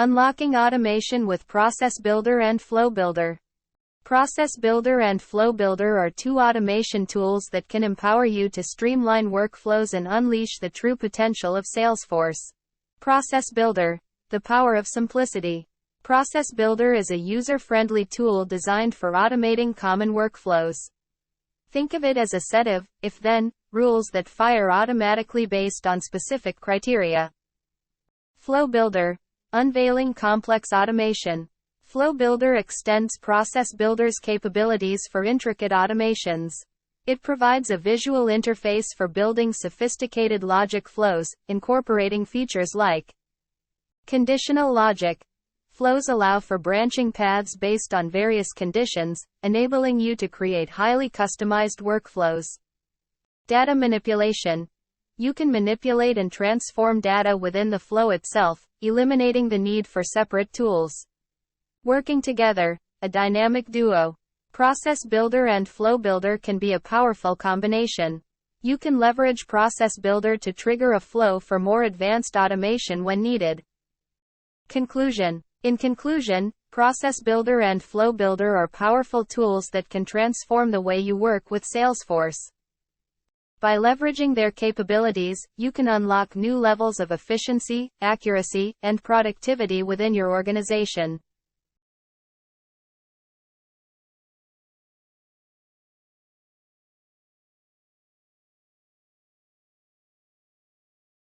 Unlocking automation with Process Builder and Flow Builder. Process Builder and Flow Builder are two automation tools that can empower you to streamline workflows and unleash the true potential of Salesforce. Process Builder, the power of simplicity. Process Builder is a user-friendly tool designed for automating common workflows. Think of it as a set of if-then rules that fire automatically based on specific criteria. Flow Builder, unveiling complex automation. Flow Builder extends Process Builder's capabilities for intricate automations. It provides a visual interface for building sophisticated logic flows, incorporating features like conditional logic. Flows allow for branching paths based on various conditions, enabling you to create highly customized workflows. Data manipulation. You can manipulate and transform data within the flow itself, eliminating the need for separate tools. Working together, a dynamic duo. Process Builder and Flow Builder can be a powerful combination. You can leverage Process Builder to trigger a flow for more advanced automation when needed. Conclusion. In conclusion, Process Builder and Flow Builder are powerful tools that can transform the way you work with Salesforce. By leveraging their capabilities, you can unlock new levels of efficiency, accuracy, and productivity within your organization.